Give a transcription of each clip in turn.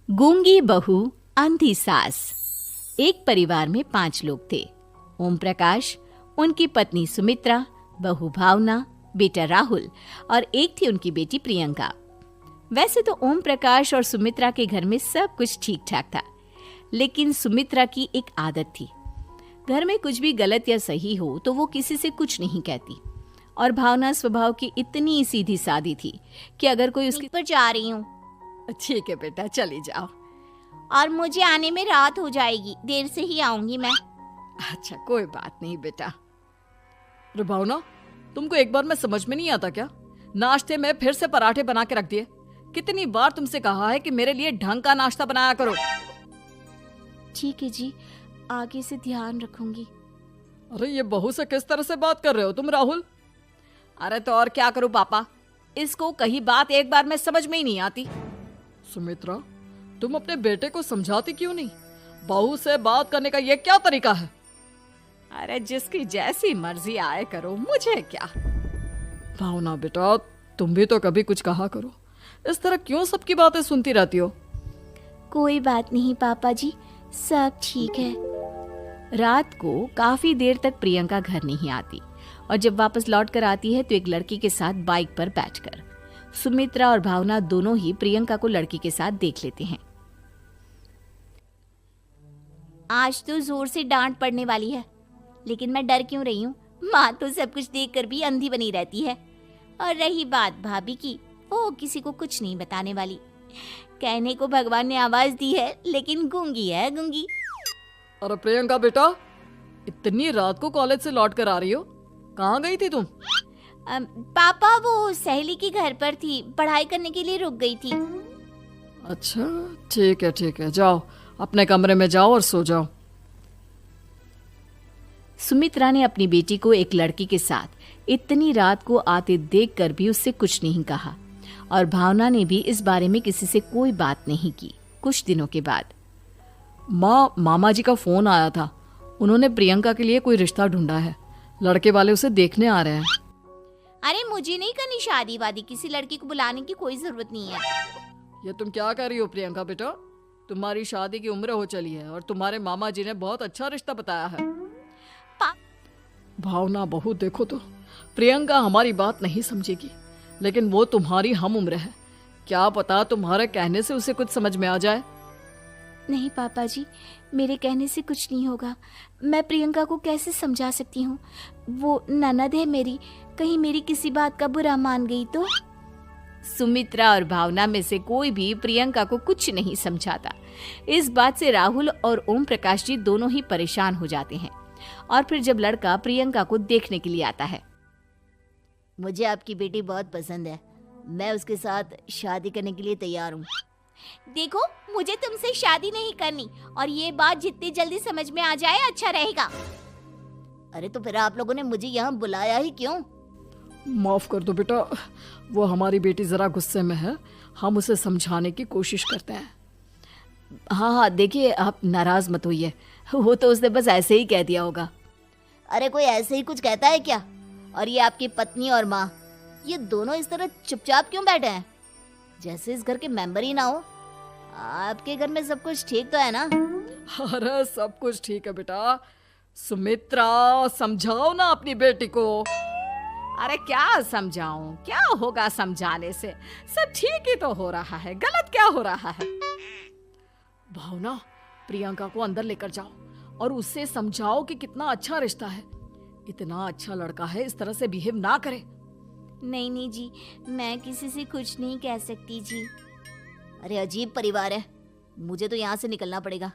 गूंगी बहू अंधी सास। एक परिवार में 5 लोग थे। ओम प्रकाश, उनकी पत्नी सुमित्रा, बहू भावना, बेटा राहुल और एक थी उनकी बेटी प्रियंका। वैसे तो ओम प्रकाश और सुमित्रा के घर में सब कुछ ठीक ठाक था, लेकिन सुमित्रा की एक आदत थी। घर में कुछ भी गलत या सही हो तो वो किसी से कुछ नहीं कहती। और भावना स्वभाव की इतनी सीधी सादी थी कि अगर कोई उसकी पर जा रही हूँ ठीक है बेटा, चली जाओ। और मुझे आने में रात हो जाएगी, देर से ही आऊंगी मैं। अच्छा, कोई बात नहीं बेटा। अरे भावना, तुमको एक बार में समझ में नहीं आता क्या? नाश्ते में फिर से पराठे बना के रख दिए। कितनी बार तुमसे कहा है कि मेरे लिए ढंग का नाश्ता बनाया करो। ठीक है जी, आगे से ध्यान रखूंगी। अरे ये बहू से किस तरह से बात कर रहे हो तुम राहुल? अरे तो और क्या करूं पापा, इसको कही बात एक बार में समझ में ही नहीं आती। सुमित्रा, तुम अपने बेटे को समझाती क्यों नहीं? बहू से बात करने का ये क्या तरीका है? अरे जिसकी जैसी मर्जी आए करो, मुझे क्या। भावना बेटा, तुम भी तो कभी कुछ कहा करो। इस तरह क्यों सबकी बातें सुनती रहती हो? कोई बात नहीं पापा जी, सब ठीक है। रात को काफी देर तक प्रियंका घर नहीं आती और जब वापस लौट कर आती है तो एक लड़की के साथ बाइक पर बैठकर। सुमित्रा और भावना दोनों ही प्रियंका को लड़की के साथ देख लेते हैं। आज तो जोर से डांट पड़ने वाली है, लेकिन मैं डर क्यों रही हूँ? माँ तो सब कुछ देखकर भी अंधी बनी रहती है। और रही बात भाभी की, वो किसी को कुछ नहीं बताने वाली। कहने को भगवान ने आवाज दी है, लेकिन गूंगी है गूंगी। अरे प्रियंका बेटा, इतनी रात को कॉलेज से लौट कर आ रही हो? कहाँ गई थी तुम? पापा वो सहेली के घर पर थी, पढ़ाई करने के लिए रुक गई थी। अच्छा ठीक है, जाओ अपने कमरे में जाओ और सो जाओ। सुमित्रा ने अपनी बेटी को एक लड़की के साथ इतनी रात को आते देखकर भी उससे कुछ नहीं कहा और भावना ने भी इस बारे में किसी से कोई बात नहीं की। कुछ दिनों के बाद मामा जी का फोन आया था। उन्होंने प्रियंका के लिए कोई रिश्ता ढूंढा है। लड़के वाले उसे देखने आ रहे हैं। अरे मुझे नहीं करनी शादी वादी, किसी लड़की को बुलाने की कोई जरूरत नहीं है। ये तुम क्या कर रही हो प्रियंका बेटा? तुम्हारी शादी की उम्र हो चली है और तुम्हारे मामा जी ने बहुत अच्छा रिश्ता बताया है। भावना बहू, देखो तो प्रियंका हमारी बात नहीं समझेगी, लेकिन वो तुम्हारी हम उम्र है। क्या पता तुम्हारे कहने से उसे कुछ समझ में आ जाए। नहीं पापा जी, मेरे कहने से कुछ नहीं होगा। मैं प्रियंका को कैसे समझा सकती हूँ? वो ननद है मेरी, कहीं मेरी किसी बात का बुरा मान गई तो। सुमित्रा और भावना में से कोई भी प्रियंका को कुछ नहीं समझाता। इस बात से राहुल और ओम प्रकाश जी दोनों ही परेशान हो जाते हैं। और फिर जब लड़का प्रियंका को देखने के लिए आता है, मुझे आपकी बेटी बहुत पसंद है, मैं उसके साथ शादी करने के लिए तैयार हूँ। देखो, मुझे तुमसे शादी नहीं करनी, और ये बात जितनी जल्दी समझ में आ जाए अच्छा रहेगा। अरे तो फिर आप लोगों ने मुझे यहाँ बुलाया ही क्यों? माफ कर दो बेटा, वो हमारी बेटी जरा गुस्से में है, हम उसे समझाने की कोशिश करते हैं। हाँ, देखिए आप नाराज मत होइए, वो तो उसने बस ऐसे ही कह दिया होगा। अरे कोई ऐसे ही कुछ कहता है क्या? और ये आपकी पत्नी और माँ, ये दोनों इस तरह चुपचाप क्यों बैठे हैं, जैसे इस घर के मेंबर ही ना हो? आपके घर में सब कुछ ठीक तो है ना? अरे सब कुछ ठीक है बेटा। सुमित्रा, समझाओ ना अपनी बेटी को। अरे क्या समझाऊं, क्या होगा समझाने से? सब ठीक ही तो हो रहा है, गलत क्या हो रहा है? भावना, प्रियंका को अंदर लेकर जाओ और उससे समझाओ कि कितना अच्छा रिश्ता है। इतना अच्छा लड़का है, इस तरह से बिहेव ना करे। नहीं जी, मैं किसी से कुछ नहीं कह सकती जी। अरे अजीब परिवार है, मुझे तो यहाँ से निकलना पड़ेगा।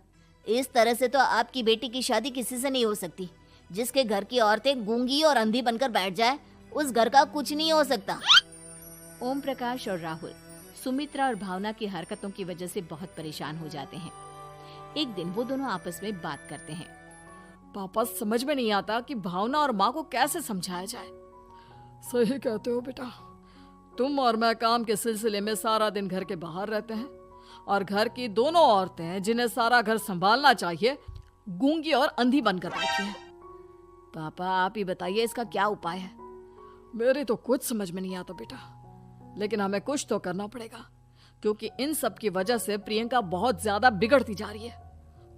इस तरह से तो आपकी बेटी की शादी किसी से नहीं हो सकती। जिसके घर की औरतें गूंगी और अंधी बनकर बैठ जाए, उस घर का कुछ नहीं हो सकता। ओम प्रकाश और राहुल सुमित्रा और भावना की हरकतों की वजह से बहुत परेशान हो जाते हैं। एक दिन वो दोनों आपस में बात करते हैं। पापा, समझ में नहीं आता कि भावना और माँ को कैसे समझाया जाए। सही कहते हो बेटा, तुम और मैं काम के सिलसिले में सारा दिन घर के बाहर रहते हैं और घर की दोनों औरतें जिन्हें सारा घर संभालना चाहिए, गूंगी और अंधी बनकर बैठी हैं। पापा आप ही बताइए इसका क्या उपाय है? मेरे तो कुछ समझ में नहीं आता बेटा, लेकिन हमें कुछ तो करना पड़ेगा। क्योंकि इन सब की वजह से प्रियंका बहुत ज्यादा बिगड़ती जा रही है।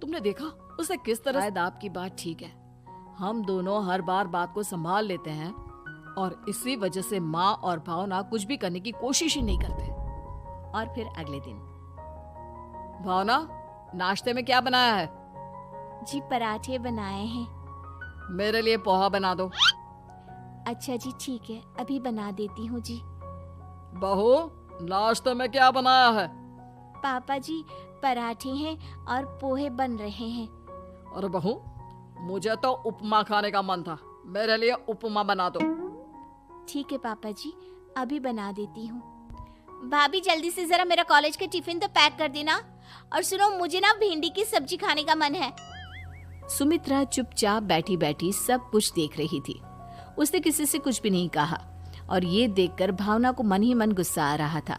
तुमने देखा उसे किस तरह। शायद आपकी बात ठीक है, हम दोनों हर बार बात को संभाल लेते हैं और इसी वजह से माँ और भावना कुछ भी करने की कोशिश ही नहीं करते। और फिर अगले दिन, भावना नाश्ते में क्या बनाया है? जी पराठे बनाए हैं। मेरे लिए पोहा बना दो। अच्छा जी ठीक है, अभी बना देती हूँ जी। बहू नाश्ते में क्या बनाया है? पापा जी पराठे हैं और पोहे बन रहे हैं। अरे बहू, मुझे तो उपमा खाने का मन था, मेरे लिए उपमा बना दो। ठीक है पापा जी, अभी बना देती हूँ। भाभी जल्दी से जरा मेरा कॉलेज का टिफिन तो पैक कर देना। और सुनो, मुझे ना भिंडी की सब्जी खाने का मन है। सुमित्रा चुपचाप बैठी बैठी सब कुछ देख रही थी। उसने किसी से कुछ भी नहीं कहा और ये देखकर भावना को मन ही मन गुस्सा आ रहा था,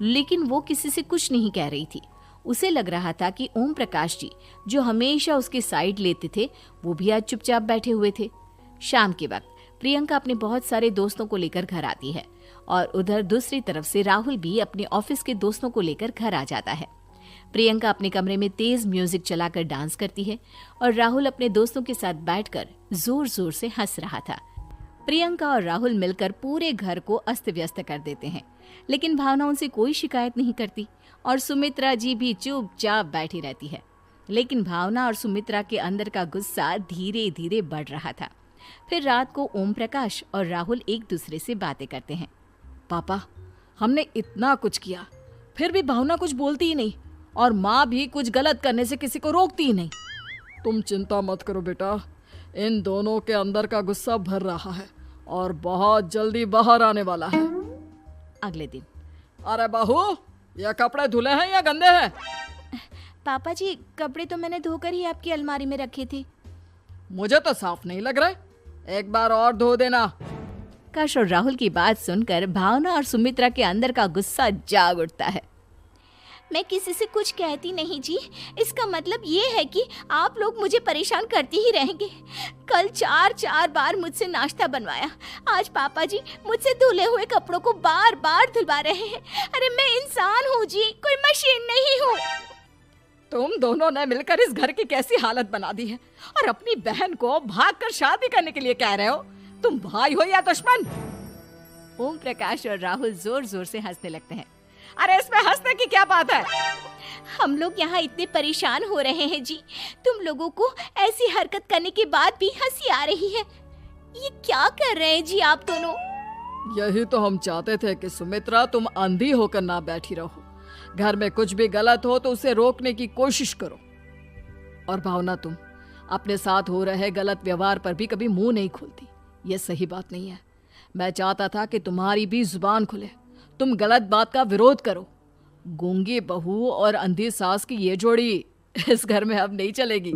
लेकिन वो किसी से कुछ नहीं कह रही थी। उसे लग रहा था कि ओम प्रकाश जी जो हमेशा उसकी साइड लेते थे, वो भी आज चुपचाप बैठे हुए थे। शाम के वक्त प्रियंका अपने बहुत सारे दोस्तों को लेकर घर आती है और उधर दूसरी तरफ से राहुल भी अपने ऑफिस के दोस्तों को लेकर घर आ जाता है। प्रियंका अपने कमरे में तेज म्यूजिक चलाकर डांस करती है और राहुल अपने दोस्तों के साथ बैठकर जोर जोर से हंस रहा था। प्रियंका और राहुल मिलकर पूरे घर को अस्त व्यस्त कर देते हैं, लेकिन भावना उनसे कोई शिकायत नहीं करती और सुमित्रा जी भी चुपचाप बैठी रहती है। लेकिन भावना और सुमित्रा के अंदर का गुस्सा धीरे धीरे बढ़ रहा था। फिर रात को ओम प्रकाश और राहुल एक दूसरे से बातें करते हैं। पापा, हमने इतना कुछ किया, फिर भी भावना कुछ बोलती ही नहीं और माँ भी कुछ गलत करने से किसी को रोकती ही नहीं। तुम चिंता मत करो बेटा, इन दोनों के अंदर का गुस्सा भर रहा है और बहुत जल्दी बाहर आने वाला है। अगले दिन, अरे बहू, ये कपड़े धुले हैं या गंदे हैं? पापा जी कपड़े तो मैंने धोकर ही आपकी अलमारी में रखे थे। मुझे तो साफ नहीं लग रहे, एक बार और धो देना। काश और राहुल की बात सुनकर भावना और सुमित्रा के अंदर का गुस्सा जाग उठता है। मैं किसी से कुछ कहती नहीं जी, इसका मतलब ये है कि आप लोग मुझे परेशान करते ही रहेंगे। कल 4 बार मुझसे नाश्ता बनवाया, आज पापा जी मुझसे धुले हुए कपड़ों को बार बार धुलवा रहे हैं। अरे मैं इंसान हूँ जी, कोई मशीन नहीं हूँ। तुम दोनों ने मिलकर इस घर की कैसी हालत बना दी है और अपनी बहन को भागकर शादी करने के लिए कह रहे हो। तुम भाई हो या दुश्मन? ओम प्रकाश और राहुल जोर जोर से हंसने लगते हैं। अरे इसमें हंसने की क्या बात है? हम लोग यहाँ इतने परेशान हो रहे हैं जी, तुम लोगों को ऐसी हरकत करने के बाद भी हंसी आ रही है। ये क्या कर रहे हैं जी आप दोनों? यही तो हम चाहते थे कि सुमित्रा तुम अंधी होकर ना बैठी रहो। घर में कुछ भी गलत हो तो उसे रोकने की कोशिश करो। और भावना, तुम अपने साथ हो रहे गलत व्यवहार पर भी कभी मुंह नहीं खोलती। ये सही बात नहीं है। मैं चाहता था कि तुम्हारी भी जुबान खुले, तुम गलत बात का विरोध करो। गूंगी बहू और अंधी सास की ये जोड़ी इस घर में अब नहीं चलेगी।